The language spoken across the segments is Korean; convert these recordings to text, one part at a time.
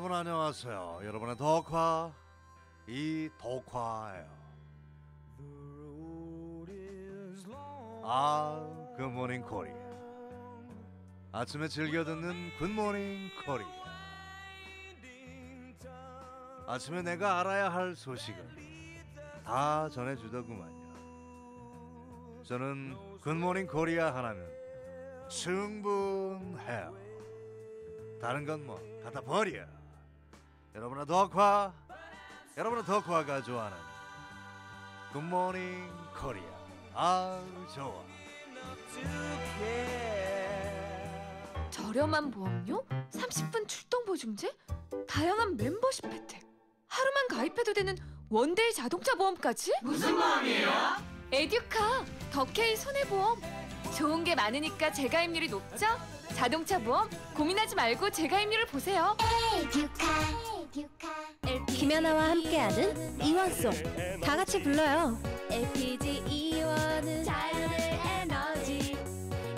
여러분 안녕하세요. 여러분의 덕화 이덕화예요. 굿모닝 코리아. 아침에 즐겨 듣는 굿모닝 코리아. 아침에 내가 알아야 할 소식은 다 전해주더구만요. 저는 굿모닝 코리아 하나면 충분해요. 다른 건 뭐 갖다 버려. 여러분의 덕화가 좋아하는 굿모닝 코리아. 좋아. 저렴한 보험료, 30분 출동 보증제, 다양한 멤버십 혜택, 하루만 가입해도 되는 원데이 자동차 보험까지? 무슨 보험이에요? 에듀카, 더케이 손해보험. 좋은 게 많으니까 재가입률이 높죠? 자동차 보험 고민하지 말고 재가입률을 보세요. 김연아와 함께하는 이원송. 다 같이 불러요. LPG 이원은 자연의 에너지.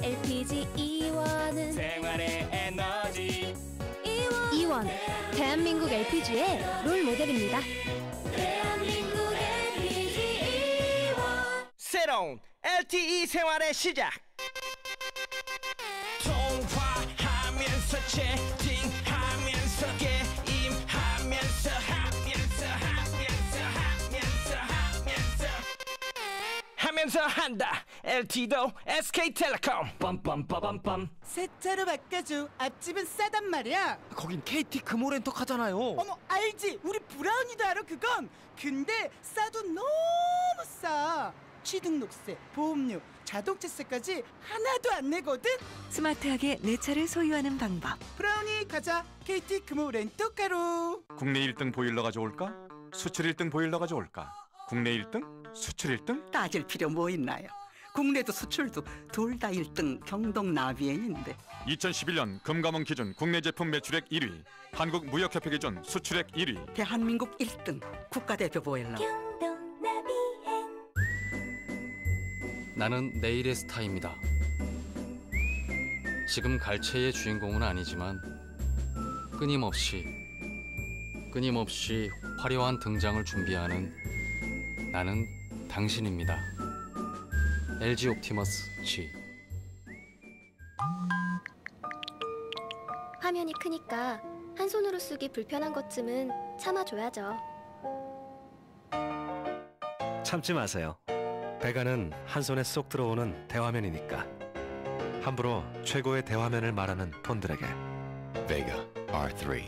LPG 이원은 생활의 에너지. 이원 대한민국 LPG의 롤 모델입니다. 대한민국 LPG 이원. 새로운 LTE 생활의 시작. 통화하면서 채팅하면서 게임하면서 하면서 한다. LTE도 SK텔레콤. 빰빰빠밤빰. 새 차로 바꿔줘. 앞집은 싸단 말이야. 거긴 KT 금호렌터카잖아요. 어머, 알지? 우리 브라운이도 알아 그건. 근데 싸도 너무 싸. 취등록세, 보험료, 자동차세까지 하나도 안 내거든. 스마트하게 내 차를 소유하는 방법. 브라운이 가자. KT 금호 렌터카로. 국내 1등 보일러가 좋을까? 수출 1등 보일러가 좋을까? 국내 1등? 수출 1등? 따질 필요 뭐 있나요? 국내도 수출도 둘 다 1등 경동 나비엔인데. 2011년 금감원 기준 국내 제품 매출액 1위, 한국무역협회 기준 수출액 1위. 대한민국 1등 국가대표 보일러. 경동 나비엔. 나는 내일의 스타입니다. 지금 갈채의 주인공은 아니지만 끊임없이 화려한 등장을 준비하는 나는 당신입니다. LG 옵티머스 G. 화면이 크니까 한 손으로 쓰기 불편한 것쯤은 참아줘야죠. 참지 마세요. 배가는 한 손에 쏙 들어오는 대화면이니까. 함부로 최고의 대화면을 말하는 폰들에게 Vega R3.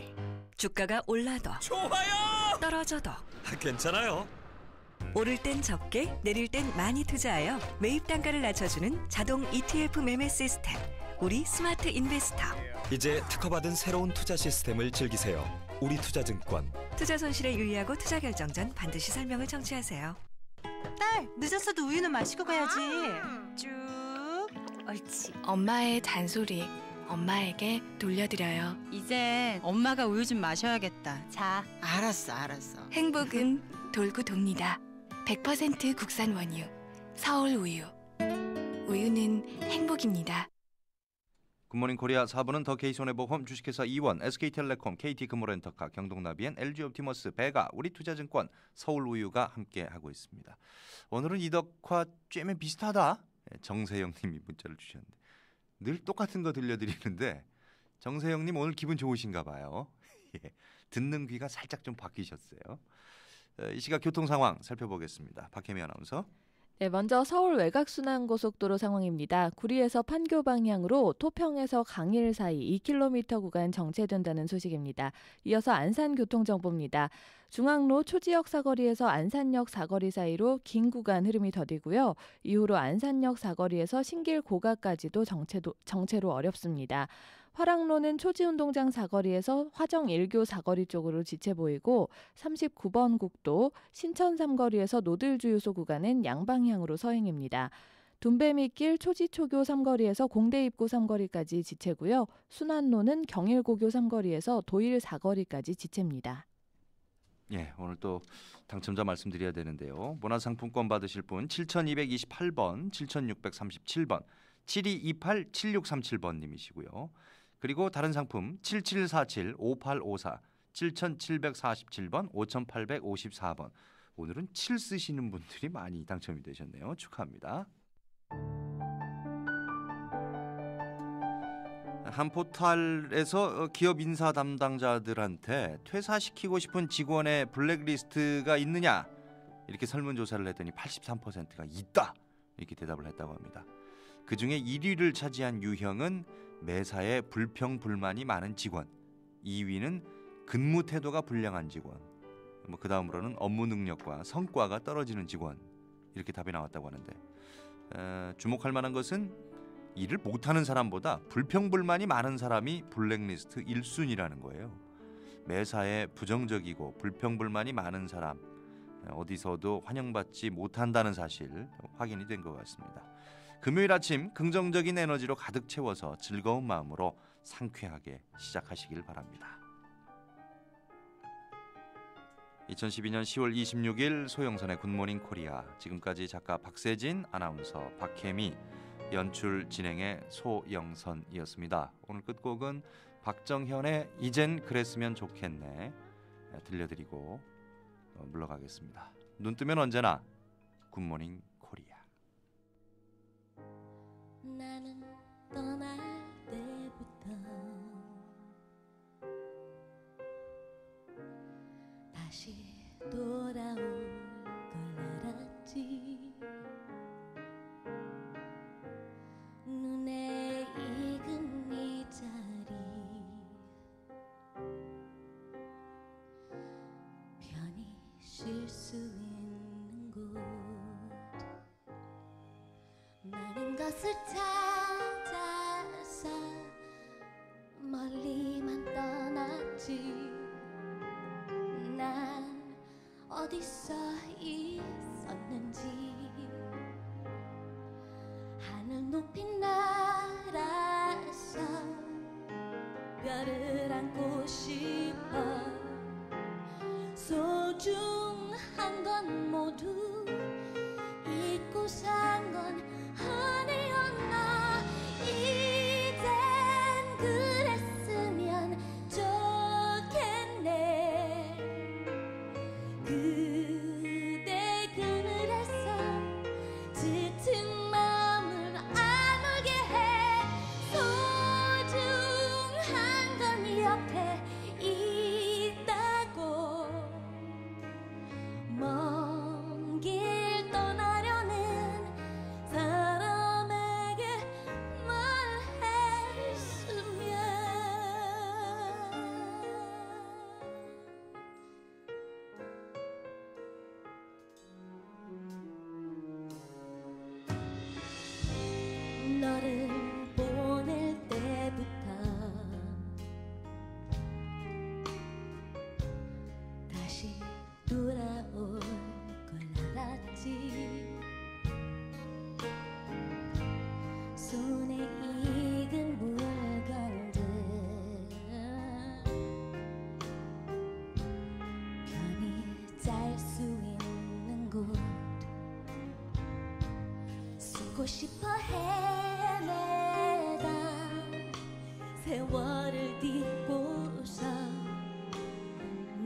주가가 올라도 좋아요. 떨어져도 괜찮아요. 오를 땐 적게, 내릴 땐 많이 투자하여 매입 단가를 낮춰주는 자동 ETF 매매 시스템. 우리 스마트 인베스터. 이제 특허받은 새로운 투자 시스템을 즐기세요. 우리투자증권. 투자 손실에 유의하고 투자 결정 전 반드시 설명을 청취하세요. 딸, 늦었어도 우유는 마시고 가야지. 쭉. 옳지. 엄마의 잔소리, 엄마에게 돌려드려요. 이제 엄마가 우유 좀 마셔야겠다. 자. 알았어. 행복은 돌고 돕니다. 100% 국산 원유, 서울 우유. 우유는 행복입니다. 굿모닝 코리아 4부는 더케이 손해보험, 주식회사 이원, SK텔레콤, KT 금호렌터카, 경동나비엔, LG 옵티머스, 배가, 우리투자증권, 서울우유가 함께하고 있습니다. 오늘은 이덕화 쬐면 비슷하다. 정세영님이 문자를 주셨는데 늘 똑같은 거 들려드리는데 정세영님 오늘 기분 좋으신가 봐요. 듣는 귀가 살짝 좀 바뀌셨어요. 이 시각 교통 상황 살펴보겠습니다. 박혜미 아나운서. 네, 먼저 서울 외곽순환고속도로 상황입니다. 구리에서 판교 방향으로 토평에서 강일 사이 2km 구간 정체된다는 소식입니다. 이어서 안산교통정보입니다. 중앙로 초지역 사거리에서 안산역 사거리 사이로 긴 구간 흐름이 더디고요. 이후로 안산역 사거리에서 신길 고가까지도 정체로 어렵습니다. 화랑로는 초지운동장 사거리에서 화정 1교 사거리 쪽으로 지체 보이고 39번 국도 신천 삼거리에서 노들주유소 구간은 양방향으로 서행입니다. 둔배밑길 초지초교 삼거리에서 공대 입구 삼거리까지 지체고요. 순환로는 경일고교 삼거리에서 도일 사거리까지 지체입니다. 예, 오늘 또 당첨자 말씀드려야 되는데요. 문화상품권 받으실 분 7228번, 7637번, 7228-7637번님이시고요. 그리고 다른 상품 7747-5854, 7747번, 5854번. 오늘은 7 쓰시는 분들이 많이 당첨이 되셨네요. 축하합니다. 한 포털에서 기업 인사 담당자들한테 퇴사시키고 싶은 직원의 블랙리스트가 있느냐 이렇게 설문조사를 했더니 83%가 있다 이렇게 대답을 했다고 합니다. 그중에 1위를 차지한 유형은 매사에 불평불만이 많은 직원, 2위는 근무 태도가 불량한 직원, 그 다음으로는 업무 능력과 성과가 떨어지는 직원 이렇게 답이 나왔다고 하는데 주목할 만한 것은 일을 못하는 사람보다 불평불만이 많은 사람이 블랙리스트 1순위라는 거예요. 매사에 부정적이고 불평불만이 많은 사람 어디서도 환영받지 못한다는 사실 확인이 된 것 같습니다. 금요일 아침 긍정적인 에너지로 가득 채워서 즐거운 마음으로 상쾌하게 시작하시길 바랍니다. 2012년 10월 26일 소영선의 굿모닝 코리아, 지금까지 작가 박세진, 아나운서 박혜미, 연출 진행의 소영선이었습니다. 오늘 끝곡은 박정현의 이젠 그랬으면 좋겠네 들려드리고 물러가겠습니다. 눈 뜨면 언제나 굿모닝 코리아. 나는 떠날 때부터 다시 돌아올 걸 알았지. 눈에 익은 이 자리 편히 쉴 수 있는 곳, 많은 것을 찾아서 멀리만 떠났지. 난 어디서 있었는지 하늘 높이 날아서 별을 안고 싶어. 소중한 건 모두 잊고 산 건 아니었나. 이젠 그랬으면 좋겠네. 그대 그늘에서 짙은 마음을 아물게 해. 소중한 건 옆에 있다고. 먼 길 떠나려는 사람에게 말했으면. 너를 보낼 때부터 다시 돌아올 걸 알았지. 손에 익은 물건들 편히 짤 수 있는 곳, 쓰고 싶어 헤매다 세월을 딛고서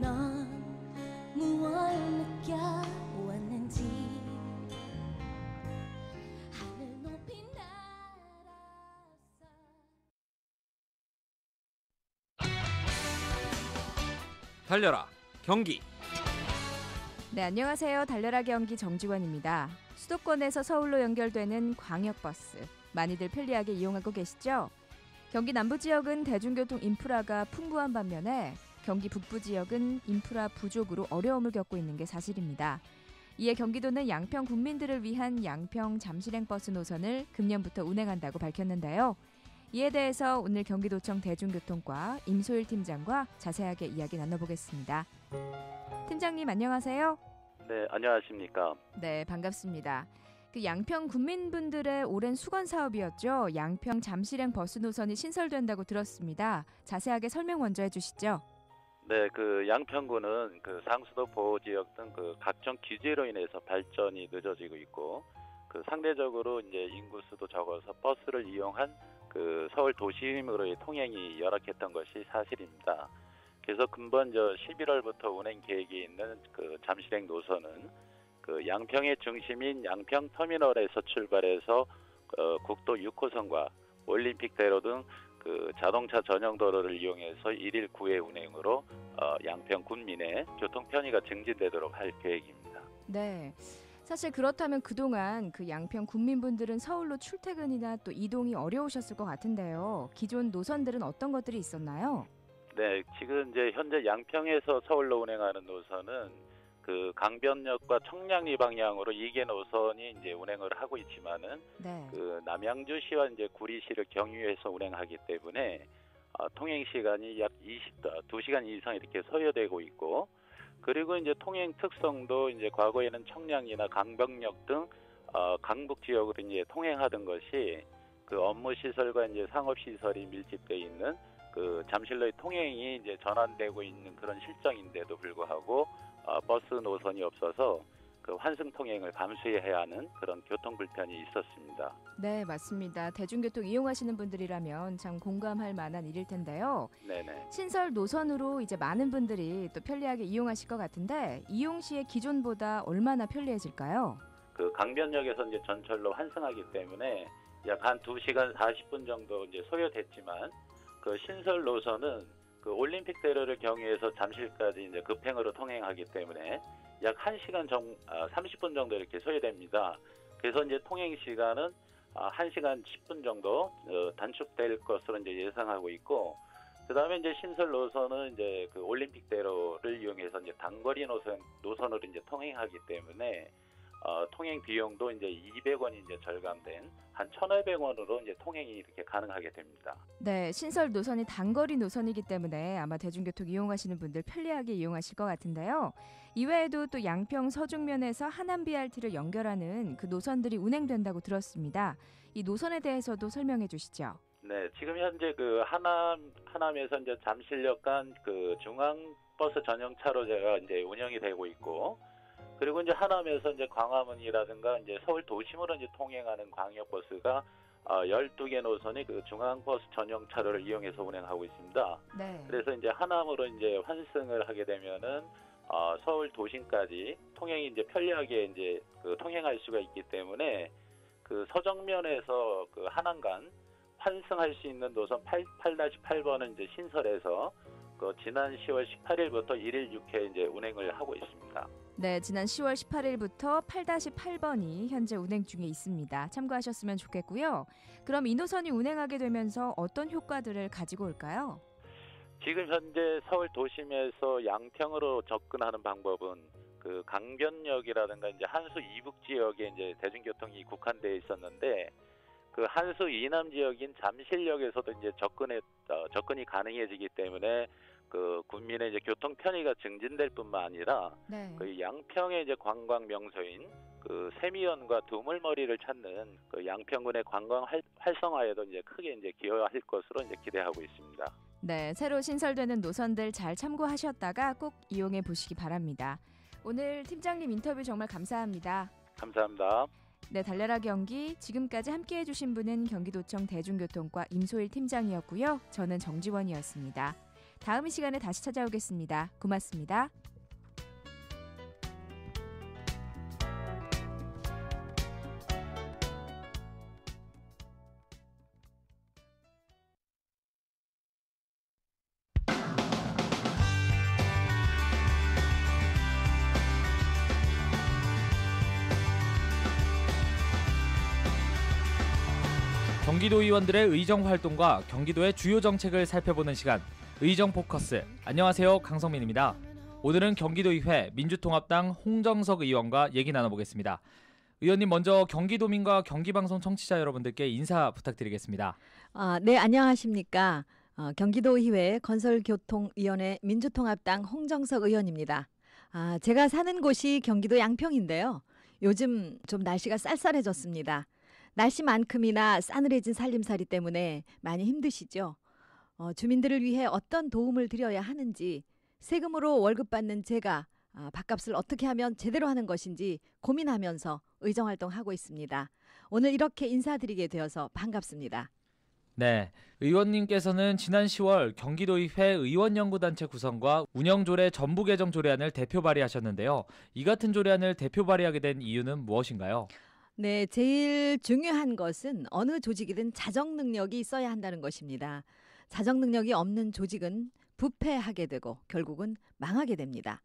넌 무얼 느껴왔는지. 하늘 높이 달려라 경기. 네, 안녕하세요. 달려라 경기 정직원입니다. 수도권에서 서울로 연결되는 광역버스 많이들 편리하게 이용하고 계시죠? 경기 남부 지역은 대중교통 인프라가 풍부한 반면에 경기 북부 지역은 인프라 부족으로 어려움을 겪고 있는 게 사실입니다. 이에 경기도는 양평 국민들을 위한 양평 잠실행 버스 노선을 금년부터 운행한다고 밝혔는데요. 이에 대해서 오늘 경기도청 대중교통과 임소일 팀장과 자세하게 이야기 나눠보겠습니다. 팀장님 안녕하세요. 네, 안녕하십니까. 네, 반갑습니다. 그 양평 국민분들의 오랜 수건 사업이었죠. 양평 잠실행 버스 노선이 신설된다고 들었습니다. 자세하게 설명 먼저 해주시죠. 네, 그 양평구는 그 상수도 보호 지역 등 그 각종 규제로 인해서 발전이 늦어지고 있고, 그 상대적으로 이제 인구 수도 적어서 버스를 이용한 그 서울 도심으로의 통행이 열악했던 것이 사실입니다. 그래서 근본 11월부터 운행 계획이 있는 그 잠실행 노선은 그 양평의 중심인 양평 터미널에서 출발해서 국도 6호선과 올림픽대로 등 그 자동차 전용 도로를 이용해서 1일 9회 운행으로 양평 군민의 교통 편의가 증진되도록 할 계획입니다. 네. 사실 그렇다면 그동안 그 양평 군민분들은 서울로 출퇴근이나 또 이동이 어려우셨을 것 같은데요. 기존 노선들은 어떤 것들이 있었나요? 네, 지금 이제 현재 양평에서 서울로 운행하는 노선은 그 강변역과 청량리 방향으로 2개 노선이 이제 운행을 하고 있지만은 그 남양주시와 이제 구리시를 경유해서 운행하기 때문에 통행 시간이 약 2시간 이상 이렇게 소요되고 있고, 그리고 이제 통행 특성도 이제 과거에는 청량리나 강변역 등 강북 지역으로 이제 통행하던 것이 그 업무 시설과 이제 상업 시설이 밀집돼 있는 그 잠실로의 통행이 이제 전환되고 있는 그런 실정인데도 불구하고 버스 노선이 없어서 그 환승 통행을 감수해야 하는 그런 교통 불편이 있었습니다. 네, 맞습니다. 대중교통 이용하시는 분들이라면 참 공감할 만한 일일 텐데요. 네네. 신설 노선으로 이제 많은 분들이 또 편리하게 이용하실 것 같은데 이용 시에 기존보다 얼마나 편리해질까요? 그 강변역에서 이제 전철로 환승하기 때문에 약 한 2시간 40분 정도 이제 소요됐지만 그 신설 노선은 그 올림픽대로를 경유해서 잠실까지 이제 급행으로 통행하기 때문에 약 1시간 30분 정도 이렇게 소요됩니다. 그래서 이제 통행 시간은 1시간 10분 정도 단축될 것으로 이제 예상하고 있고, 그다음에 이제 신설 노선은 이제 그 올림픽대로를 이용해서 이제 단거리 노선으로 이제 통행하기 때문에 통행 비용도 이제 200원이 이제 절감된 한 1,500원으로 이제 통행이 이렇게 가능하게 됩니다. 네, 신설 노선이 단거리 노선이기 때문에 아마 대중교통 이용하시는 분들 편리하게 이용하실 것 같은데요. 이외에도 또 양평 서중면에서 하남 BRT를 연결하는 그 노선들이 운행된다고 들었습니다. 이 노선에 대해서도 설명해 주시죠. 네, 지금 현재 그 하남에서 이제 잠실역 간 그 중앙버스 전용 차로제가 이제 운영이 되고 있고, 그리고 이제 하남에서 이제 광화문이라든가 이제 서울 도심으로 이제 통행하는 광역버스가 12개 노선이 그 중앙버스 전용 차로를 이용해서 운행하고 있습니다. 네. 그래서 이제 하남으로 이제 환승을 하게 되면은 서울 도심까지 통행이 이제 편리하게 이제 그 통행할 수가 있기 때문에 그 서정면에서 그 하남 간 환승할 수 있는 노선 8-8번은 이제 신설해서 그 지난 10월 18일부터 1일 6회 이제 운행을 하고 있습니다. 네, 지난 10월 18일부터 8-8번이 현재 운행 중에 있습니다. 참고하셨으면 좋겠고요. 그럼 이 노선이 운행하게 되면서 어떤 효과들을 가지고 올까요? 지금 현재 서울 도심에서 양평으로 접근하는 방법은 그 강변역이라든가 이제 한수 이북 지역에 이제 대중교통이 국한되어 있었는데, 그 한수 이남 지역인 잠실역에서도 이제 접근이 가능해지기 때문에 그 국민의 이제 교통 편의가 증진될 뿐만 아니라 그 양평의 이제 관광 명소인 그 세미연과 두물머리를 찾는 그 양평군의 관광 활성화에도 이제 크게 이제 기여할 것으로 이제 기대하고 있습니다. 네, 새로 신설되는 노선들 잘 참고하셨다가 꼭 이용해 보시기 바랍니다. 오늘 팀장님 인터뷰 정말 감사합니다. 감사합니다. 네, 달려라 경기 지금까지 함께해 주신 분은 경기도청 대중교통과 임소일 팀장이었고요. 저는 정지원이었습니다. 다음 이 시간에 다시 찾아오겠습니다. 고맙습니다. 경기도 의원들의 의정 활동과 경기도의 주요 정책을 살펴보는 시간, 의정 포커스. 안녕하세요, 강성민입니다. 오늘은 경기도의회 민주통합당 홍정석 의원과 얘기 나눠보겠습니다. 의원님, 먼저 경기도민과 경기방송 청취자 여러분들께 인사 부탁드리겠습니다. 네, 안녕하십니까. 경기도의회 건설교통위원회 민주통합당 홍정석 의원입니다. 제가 사는 곳이 경기도 양평인데요. 요즘 좀 날씨가 쌀쌀해졌습니다. 날씨만큼이나 싸늘해진 살림살이 때문에 많이 힘드시죠? 주민들을 위해 어떤 도움을 드려야 하는지, 세금으로 월급 받는 제가 밥값을 어떻게 하면 제대로 하는 것인지 고민하면서 의정활동하고 있습니다. 오늘 이렇게 인사드리게 되어서 반갑습니다. 네, 의원님께서는 지난 10월 경기도의회 의원연구단체 구성과 운영조례 전부 개정 조례안을 대표 발의하셨는데요. 이 같은 조례안을 대표 발의하게 된 이유는 무엇인가요? 네, 제일 중요한 것은 어느 조직이든 자정 능력이 있어야 한다는 것입니다. 자정 능력이 없는 조직은 부패하게 되고 결국은 망하게 됩니다.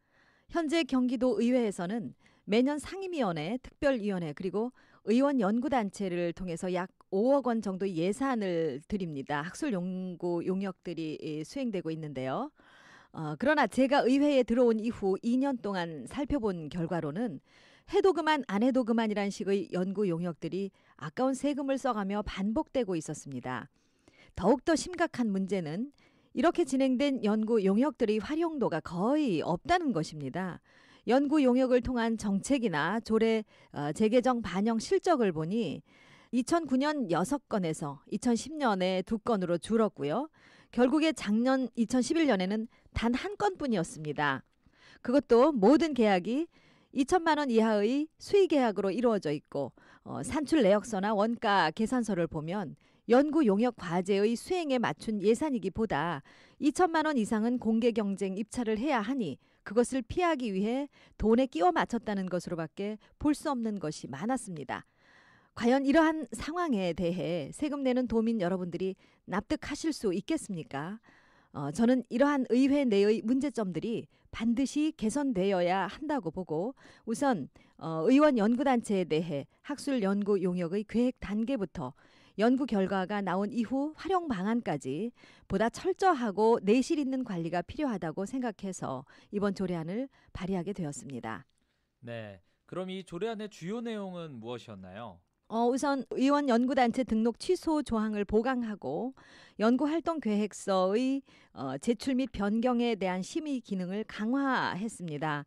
현재 경기도 의회에서는 매년 상임위원회, 특별위원회 그리고 의원 연구단체를 통해서 약 5억 원 정도의 예산을 드립니다. 학술 연구 용역들이 수행되고 있는데요. 그러나 제가 의회에 들어온 이후 2년 동안 살펴본 결과로는 해도 그만 안 해도 그만이란 식의 연구 용역들이 아까운 세금을 써가며 반복되고 있었습니다. 더욱더 심각한 문제는 이렇게 진행된 연구 용역들의 활용도가 거의 없다는 것입니다. 연구 용역을 통한 정책이나 조례 재개정 반영 실적을 보니 2009년 6건에서 2010년에 2건으로 줄었고요. 결국에 작년 2011년에는 단 1건뿐이었습니다. 그것도 모든 계약이 2천만 원 이하의 수의 계약으로 이루어져 있고 산출 내역서나 원가 계산서를 보면 연구 용역 과제의 수행에 맞춘 예산이기보다 2천만 원 이상은 공개 경쟁 입찰을 해야 하니 그것을 피하기 위해 돈에 끼워 맞췄다는 것으로밖에 볼 수 없는 것이 많았습니다. 과연 이러한 상황에 대해 세금 내는 도민 여러분들이 납득하실 수 있겠습니까? 저는 이러한 의회 내의 문제점들이 반드시 개선되어야 한다고 보고 우선 의원 연구단체에 대해 학술 연구 용역의 계획 단계부터 연구 결과가 나온 이후 활용 방안까지 보다 철저하고 내실 있는 관리가 필요하다고 생각해서 이번 조례안을 발의하게 되었습니다. 네, 그럼 이 조례안의 주요 내용은 무엇이었나요? 우선 의원 연구단체 등록 취소 조항을 보강하고 연구활동 계획서의 제출 및 변경에 대한 심의 기능을 강화했습니다.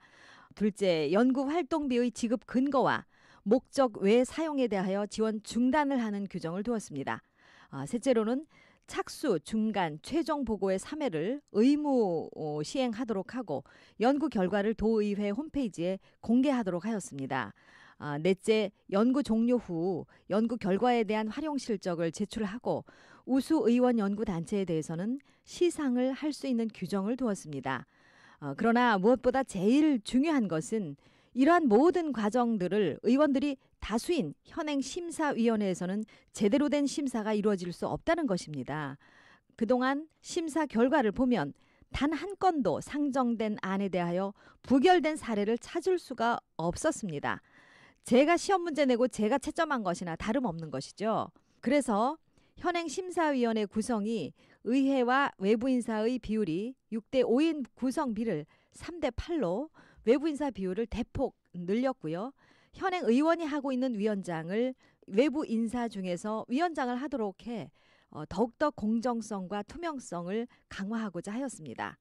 둘째, 연구활동비의 지급 근거와 목적 외 사용에 대하여 지원 중단을 하는 규정을 두었습니다. 셋째로는 착수, 중간, 최종 보고의 3회를 의무 시행하도록 하고 연구 결과를 도의회 홈페이지에 공개하도록 하였습니다. 넷째, 연구 종료 후 연구 결과에 대한 활용 실적을 제출하고 우수 의원 연구 단체에 대해서는 시상을 할 수 있는 규정을 두었습니다. 그러나 무엇보다 제일 중요한 것은 이러한 모든 과정들을 의원들이 다수인 현행 심사위원회에서는 제대로 된 심사가 이루어질 수 없다는 것입니다. 그동안 심사 결과를 보면 단 한 건도 상정된 안에 대하여 부결된 사례를 찾을 수가 없었습니다. 제가 시험 문제 내고 제가 채점한 것이나 다름없는 것이죠. 그래서 현행 심사위원회 구성이 의회와 외부인사의 비율이 6대 5인 구성비를 3대 8로 외부인사 비율을 대폭 늘렸고요. 현행 의원이 하고 있는 위원장을 외부인사 중에서 위원장을 하도록 해 더욱더 공정성과 투명성을 강화하고자 하였습니다.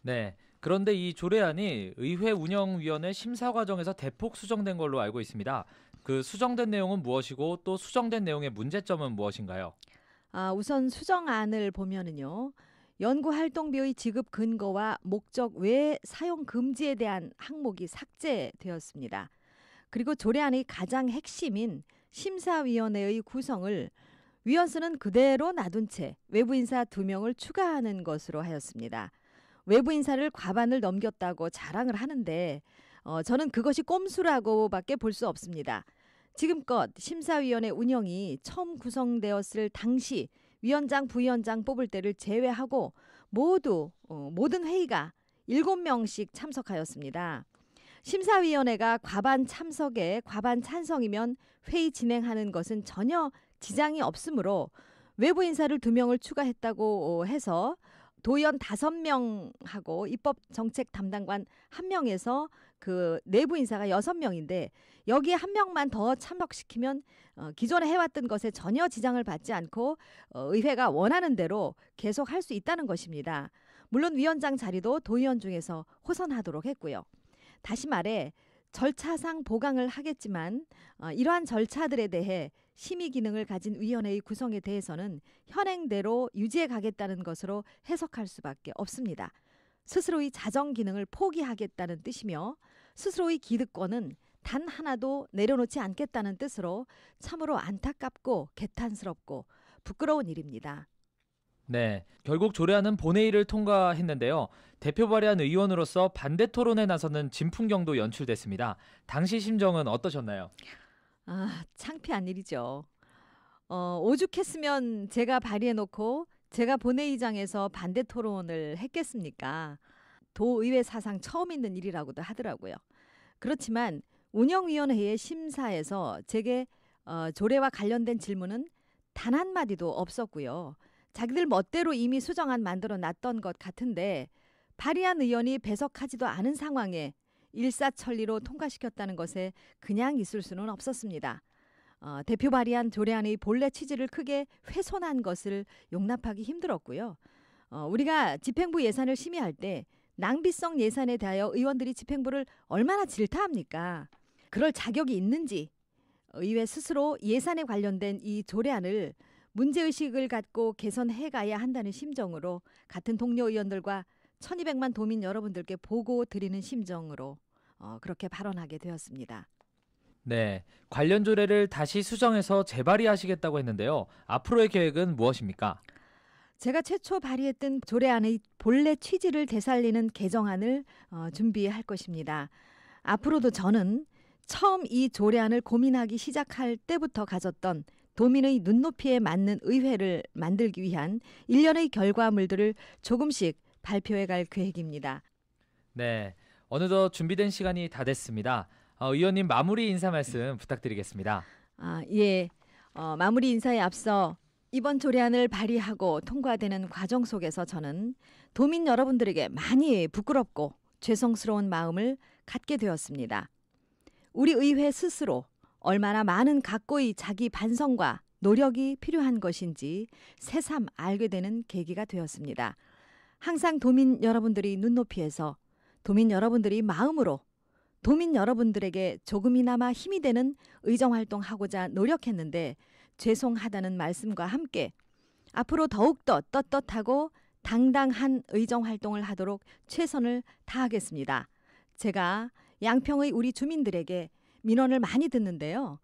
네, 그런데 이 조례안이 의회 운영위원회 심사 과정에서 대폭 수정된 걸로 알고 있습니다. 그 수정된 내용은 무엇이고 또 수정된 내용의 문제점은 무엇인가요? 우선 수정안을 보면은요. 연구활동비의 지급 근거와 목적 외 사용 금지에 대한 항목이 삭제되었습니다. 그리고 조례안의 가장 핵심인 심사위원회의 구성을 위원수는 그대로 놔둔 채 외부인사 2명을 추가하는 것으로 하였습니다. 외부인사를 과반을 넘겼다고 자랑을 하는데 저는 그것이 꼼수라고밖에 볼 수 없습니다. 지금껏 심사위원회 운영이 처음 구성되었을 당시 위원장, 부위원장 뽑을 때를 제외하고 모든 회의가 7명씩 참석하였습니다. 심사위원회가 과반 참석에 과반 찬성이면 회의 진행하는 것은 전혀 지장이 없으므로 외부 인사를 2명을 추가했다고 해서 도의원 5명하고 입법정책 담당관 1명에서 그 내부 인사가 6명인데 여기에 1명만 더 참석시키면 기존에 해왔던 것에 전혀 지장을 받지 않고 의회가 원하는 대로 계속 할 수 있다는 것입니다. 물론 위원장 자리도 도의원 중에서 호선하도록 했고요. 다시 말해 절차상 보강을 하겠지만 이러한 절차들에 대해 심의 기능을 가진 위원회의 구성에 대해서는 현행대로 유지해 가겠다는 것으로 해석할 수밖에 없습니다. 스스로의 자정 기능을 포기하겠다는 뜻이며 스스로의 기득권은 단 하나도 내려놓지 않겠다는 뜻으로 참으로 안타깝고 개탄스럽고 부끄러운 일입니다. 네, 결국 조례안은 본회의를 통과했는데요. 대표 발의한 의원으로서 반대 토론에 나서는 진풍경도 연출됐습니다. 당시 심정은 어떠셨나요? 창피한 일이죠. 오죽했으면 제가 발의해놓고 제가 본회의장에서 반대 토론을 했겠습니까? 도의회 사상 처음 있는 일이라고도 하더라고요. 그렇지만 운영위원회의 심사에서 제게 조례와 관련된 질문은 단 한마디도 없었고요. 자기들 멋대로 이미 수정안 만들어 놨던 것 같은데 발의한 의원이 배석하지도 않은 상황에 일사천리로 통과시켰다는 것에 그냥 있을 수는 없었습니다. 대표 발의한 조례안의 본래 취지를 크게 훼손한 것을 용납하기 힘들었고요. 우리가 집행부 예산을 심의할 때 낭비성 예산에 대하여 의원들이 집행부를 얼마나 질타합니까? 그럴 자격이 있는지 의회 스스로 예산에 관련된 이 조례안을 문제의식을 갖고 개선해가야 한다는 심정으로 같은 동료 의원들과 1200만 도민 여러분들께 보고 드리는 심정으로 그렇게 발언하게 되었습니다. 네, 관련 조례를 다시 수정해서 재발의하시겠다고 했는데요. 앞으로의 계획은 무엇입니까? 제가 최초 발의했던 조례안의 본래 취지를 되살리는 개정안을 준비할 것입니다. 앞으로도 저는 처음 이 조례안을 고민하기 시작할 때부터 가졌던 도민의 눈높이에 맞는 의회를 만들기 위한 일련의 결과물들을 조금씩 발표해 갈 계획입니다. 네, 어느덧 준비된 시간이 다 됐습니다. 의원님 마무리 인사 말씀 부탁드리겠습니다. 마무리 인사에 앞서 이번 조례안을 발의하고 통과되는 과정 속에서 저는 도민 여러분들에게 많이 부끄럽고 죄송스러운 마음을 갖게 되었습니다. 우리 의회 스스로 얼마나 많은 각고의 자기 반성과 노력이 필요한 것인지 새삼 알게 되는 계기가 되었습니다. 항상 도민 여러분들이 눈높이에서 도민 여러분들이 마음으로 도민 여러분들에게 조금이나마 힘이 되는 의정활동하고자 노력했는데 죄송하다는 말씀과 함께 앞으로 더욱더 떳떳하고 당당한 의정활동을 하도록 최선을 다하겠습니다. 제가 양평의 우리 주민들에게 민원을 많이 듣는데요.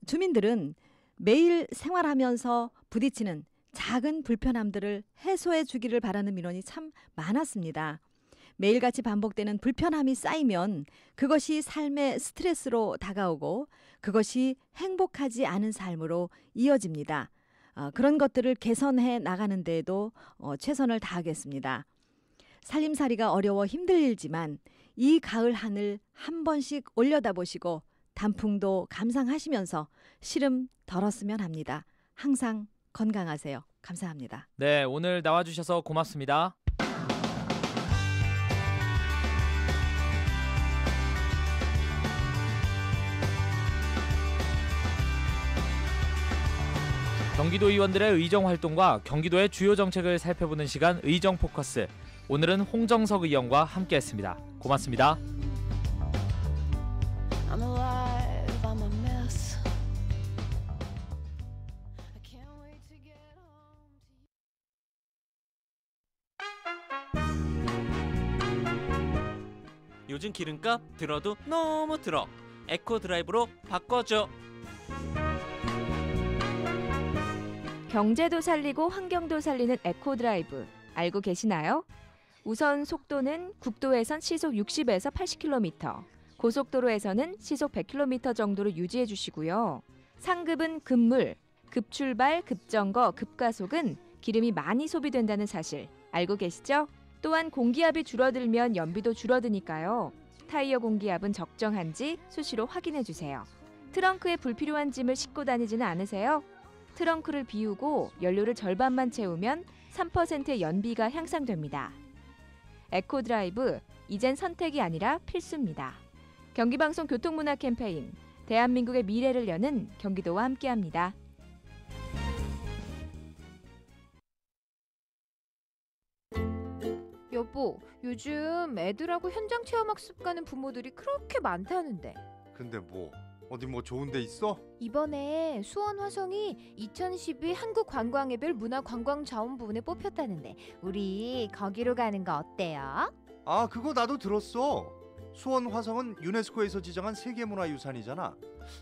주민들은 매일 생활하면서 부딪히는 작은 불편함들을 해소해 주기를 바라는 민원이 참 많았습니다. 매일같이 반복되는 불편함이 쌓이면 그것이 삶의 스트레스로 다가오고 그것이 행복하지 않은 삶으로 이어집니다. 그런 것들을 개선해 나가는 데에도 최선을 다하겠습니다. 살림살이가 어려워 힘들 일지만 이 가을 하늘 한 번씩 올려다보시고 단풍도 감상하시면서 시름 덜었으면 합니다. 항상 건강하세요. 감사합니다. 네, 오늘 나와주셔서 고맙습니다. 경기도 의원들의 의정 활동과 경기도의 주요 정책을 살펴보는 시간 의정 포커스. 오늘은 홍정석 의원과 함께했습니다. 고맙습니다. 요즘 기름값 들어도 너무 들어. 에코 드라이브로 바꿔줘. 경제도 살리고 환경도 살리는 에코드라이브 알고 계시나요? 우선 속도는 국도에선 시속 60에서 80km, 고속도로에서는 시속 100km 정도로 유지해 주시고요. 상급은 급물, 급출발, 급정거, 급가속은 기름이 많이 소비된다는 사실 알고 계시죠? 또한 공기압이 줄어들면 연비도 줄어드니까요. 타이어 공기압은 적정한지 수시로 확인해 주세요. 트렁크에 불필요한 짐을 싣고 다니지는 않으세요? 트렁크를 비우고 연료를 절반만 채우면 3%의 연비가 향상됩니다. 에코드라이브, 이젠 선택이 아니라 필수입니다. 경기방송 교통문화 캠페인, 대한민국의 미래를 여는 경기도와 함께합니다. 여보, 요즘 애들하고 현장 체험학습 가는 부모들이 그렇게 많다는데. 근데 어디 좋은 데 있어? 이번에 수원 화성이 2012 한국관광의별 문화관광자원부문에 뽑혔다는데 우리 거기로 가는 거 어때요? 아, 그거 나도 들었어. 수원 화성은 유네스코에서 지정한 세계문화유산이잖아.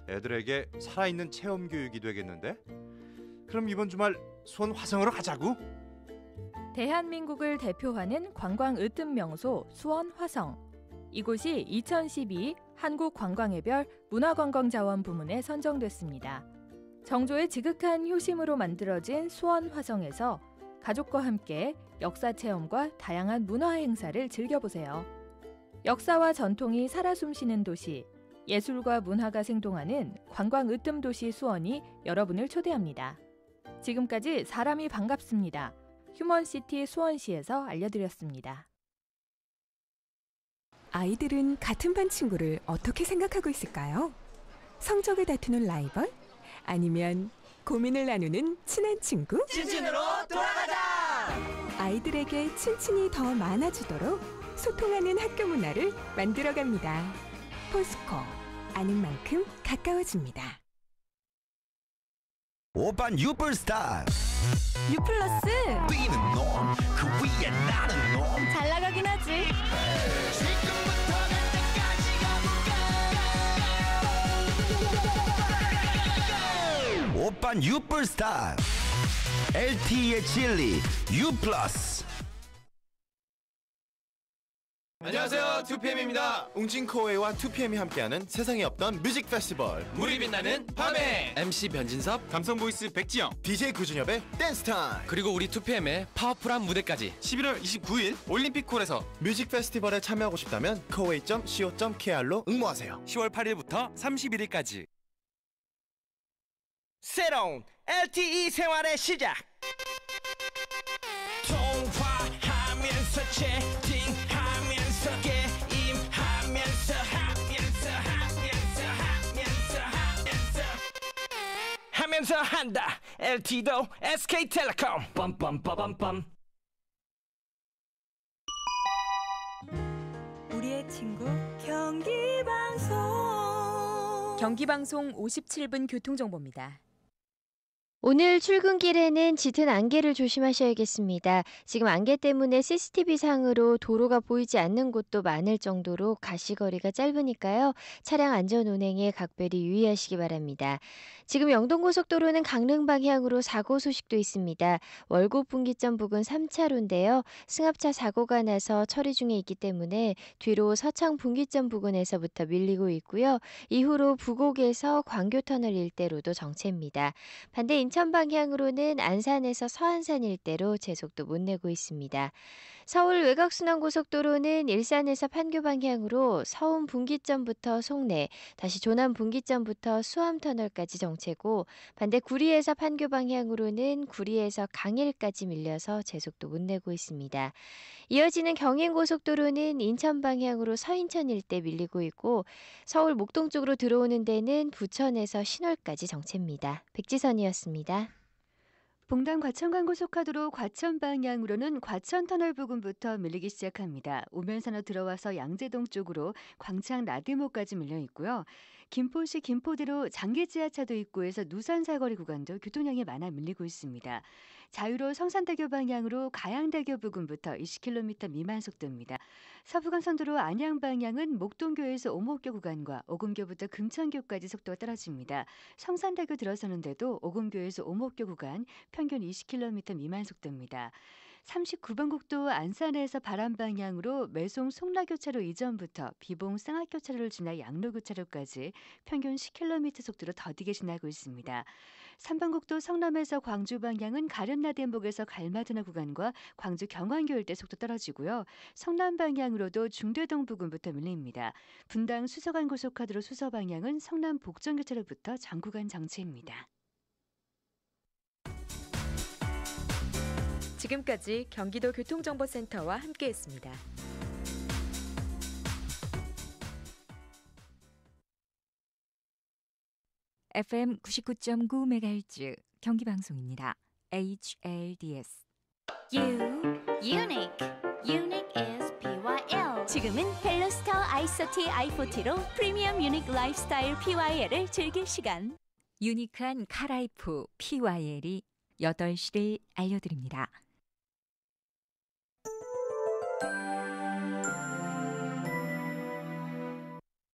애들에게 살아있는 체험교육이 되겠는데? 그럼 이번 주말 수원 화성으로 가자고. 대한민국을 대표하는 관광 으뜸 명소 수원 화성. 이곳이 2012 한국관광의별 문화관광자원 부문에 선정됐습니다. 정조의 지극한 효심으로 만들어진 수원 화성에서 가족과 함께 역사 체험과 다양한 문화 행사를 즐겨보세요. 역사와 전통이 살아 숨쉬는 도시, 예술과 문화가 생동하는 관광 으뜸 도시 수원이 여러분을 초대합니다. 지금까지 사람이 반갑습니다. 휴먼시티 수원시에서 알려드렸습니다. 아이들은 같은 반 친구를 어떻게 생각하고 있을까요? 성적을 다투는 라이벌? 아니면 고민을 나누는 친한 친구? 친친으로 돌아가자! 아이들에게 친친이 더 많아지도록 소통하는 학교 문화를 만들어갑니다. 포스코, 아는 만큼 가까워집니다. 오빤 유불스타 유플러스 뛰는 놈 그 위에 나는 놈 잘 나가긴 하지. 지금부터 갈 때까지 가볼까. 오빤 유불스타 LTE의 진리 유플러스. 안녕하세요, 2PM입니다. 웅진코웨이와 2PM이 함께하는 세상에 없던 뮤직 페스티벌 물이 빛나는 밤에 MC 변진섭, 감성 보이스 백지영, DJ 구준엽의 댄스 타임, 그리고 우리 2PM의 파워풀한 무대까지 11월 29일 올림픽홀에서 뮤직 페스티벌에 참여하고 싶다면 koei.co.kr로 응모하세요. 10월 8일부터 31일까지. 새로운 LTE 생활의 시작. 통화하면서 채팅하면서 게임하면서 하면서 한다. LTE도 SK텔레콤. 빰빰빠밤빰. 우리의 친구 경기방송. 경기방송 57분 교통정보입니다. 오늘 출근길에는 짙은 안개를 조심하셔야겠습니다. 지금 안개 때문에 CCTV상으로 도로가 보이지 않는 곳도 많을 정도로 가시거리가 짧으니까요. 차량 안전 운행에 각별히 유의하시기 바랍니다. 지금 영동고속도로는 강릉 방향으로 사고 소식도 있습니다. 월곡 분기점 부근 3차로인데요. 승합차 사고가 나서 처리 중에 있기 때문에 뒤로 서창 분기점 부근에서부터 밀리고 있고요. 이후로 부곡에서 광교터널 일대로도 정체입니다. 반대 인천 방향으로는 안산에서 서안산 일대로 제속도 못 내고 있습니다. 서울 외곽순환고속도로는 일산에서 판교 방향으로 서운 분기점부터 송내, 다시 조남 분기점부터 수암터널까지 정체고, 반대 구리에서 판교 방향으로는 구리에서 강일까지 밀려서 제속도 못 내고 있습니다. 이어지는 경인고속도로는 인천 방향으로 서인천 일대 밀리고 있고, 서울 목동 쪽으로 들어오는 데는 부천에서 신월까지 정체입니다. 백지선이었습니다. 봉담 과천간고속화도로 과천 방향으로는 과천터널 부근부터 밀리기 시작합니다. 오면산으로 들어와서 양재동 쪽으로 광창 나들목까지 밀려 있고요. 김포시 김포대로 장기지하차도 입구에서 누산 사거리 구간도 교통량이 많아 밀리고 있습니다. 자유로 성산대교 방향으로 가양대교 부근부터 20km 미만 속도입니다. 서부간선도로 안양 방향은 목동교에서 오목교 구간과 오금교부터 금천교까지 속도가 떨어집니다. 성산대교 들어서는데도 오금교에서 오목교 구간 평균 20km 미만 속도입니다. 39번 국도 안산에서 바람 방향으로 매송 송라교차로 이전부터 비봉 쌍학교차로를 지나 양로교차로까지 평균 10km 속도로 더디게 지나고 있습니다. 3번 국도 성남에서 광주 방향은 가련나대목에서 갈마드나 구간과 광주 경안교 일대 속도 떨어지고요. 성남 방향으로도 중대동 부근부터 밀립니다. 분당 수서간 고속화도로 수서 방향은 성남 복정교차로부터 전 구간 정체입니다. 지금까지 경기도 교통정보센터와 함께했습니다. FM 99.9MHz 경기방송입니다. HLDS. Unique is PYL. 지금은 벨로스터 i30 i40로 프리미엄 유닉 라이프스타일 PYL을 즐길 시간. 유니크한 카라이프 PYL이 8시를 알려드립니다.